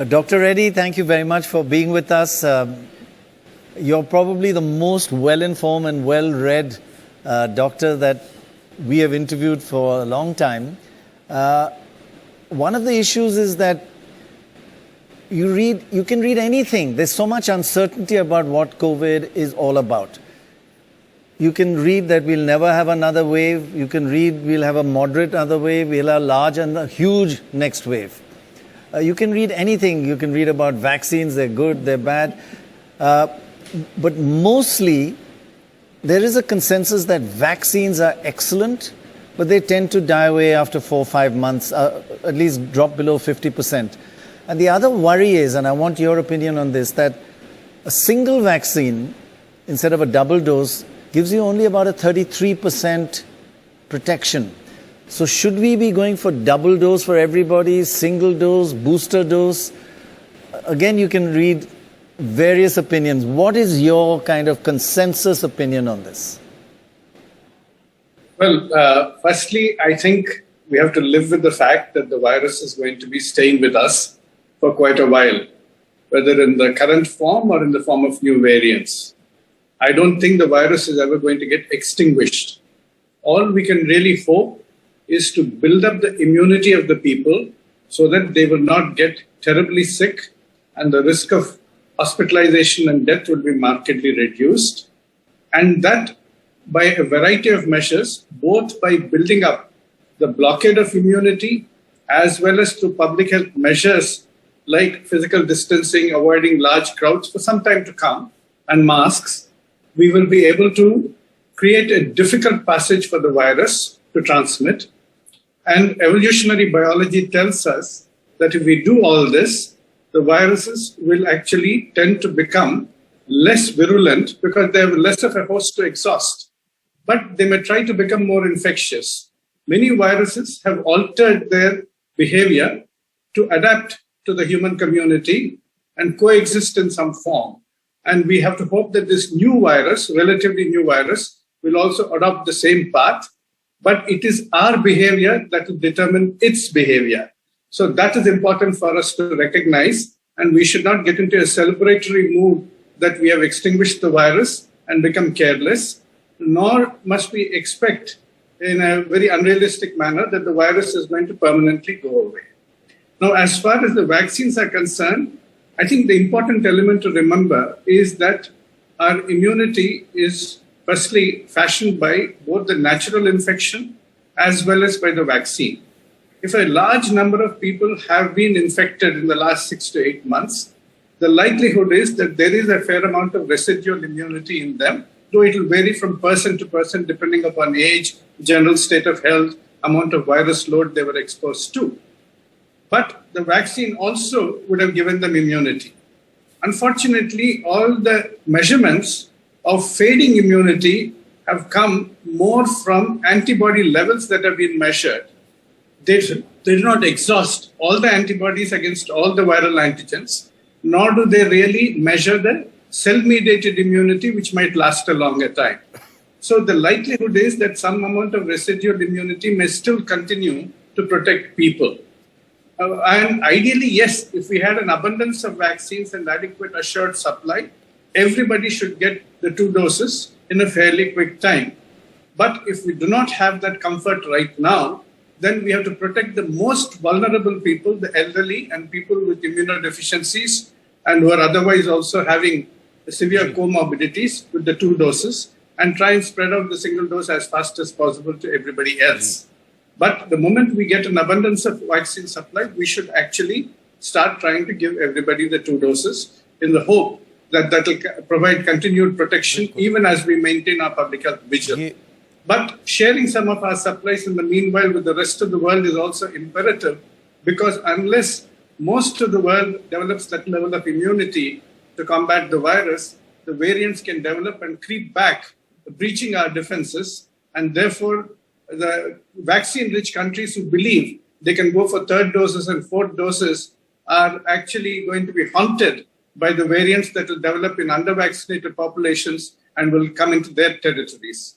Dr. Reddy, thank you very much for being with us. You're probably the most well-informed and well-read doctor that we have interviewed for a long time. One of the issues is that you can read anything. There's so much uncertainty about what COVID is all about. You can read that we'll never have another wave. You can read we'll have a moderate other wave. We'll have a large and a huge next wave. You can read anything. You can read about vaccines. They're good, they're bad. But mostly, there is a consensus that vaccines are excellent, but they tend to die away after 4 or 5 months, at least drop below 50%. And the other worry is, and I want your opinion on this, that a single vaccine, instead of a double dose, gives you only about a 33% protection. So should we be going for double dose for everybody, single dose, booster dose? Again, you can read various opinions. What is your kind of consensus opinion on this? Well, firstly, I think we have to live with the fact that the virus is going to be staying with us for quite a while, whether in the current form or in the form of new variants. I don't think the virus is ever going to get extinguished. All we can really hope is to build up the immunity of the people so that they will not get terribly sick and the risk of hospitalization and death will be markedly reduced. And that by a variety of measures, both by building up the blockade of immunity as well as through public health measures like physical distancing, avoiding large crowds for some time to come, and masks, we will be able to create a difficult passage for the virus to transmit. And evolutionary biology tells us that if we do all this, the viruses will actually tend to become less virulent because they have less of a host to exhaust. But they may try to become more infectious. Many viruses have altered their behavior to adapt to the human community and coexist in some form. And we have to hope that this new virus, relatively new virus, will also adopt the same path. But it is our behavior that will determine its behavior. So that is important for us to recognize. And we should not get into a celebratory mood that we have extinguished the virus and become careless, nor must we expect in a very unrealistic manner that the virus is going to permanently go away. Now, as far as the vaccines are concerned, I think the important element to remember is that our immunity is firstly fashioned by both the natural infection as well as by the vaccine. If a large number of people have been infected in the last 6 to 8 months, the likelihood is that there is a fair amount of residual immunity in them, though it will vary from person to person depending upon age, general state of health, amount of virus load they were exposed to. But the vaccine also would have given them immunity. Unfortunately, all the measurements of fading immunity have come more from antibody levels that have been measured. They do not exhaust all the antibodies against all the viral antigens, nor do they really measure the cell-mediated immunity, which might last a longer time. So the likelihood is that some amount of residual immunity may still continue to protect people. And ideally, yes, if we had an abundance of vaccines and adequate assured supply, everybody should get the 2 doses in a fairly quick time. But if we do not have that comfort right now, then we have to protect the most vulnerable people, the elderly and people with immunodeficiencies and who are otherwise also having severe comorbidities with the 2 doses, and try and spread out the single dose as fast as possible to everybody else. But the moment we get an abundance of vaccine supply, we should actually start trying to give everybody the 2 doses in the hope that that will provide continued protection even as we maintain our public health vigil. But sharing some of our supplies in the meanwhile with the rest of the world is also imperative, because unless most of the world develops that level of immunity to combat the virus, the variants can develop and creep back, breaching our defenses, and therefore the vaccine-rich countries who believe they can go for 3rd doses and 4th doses are actually going to be haunted by the variants that will develop in under-vaccinated populations and will come into their territories.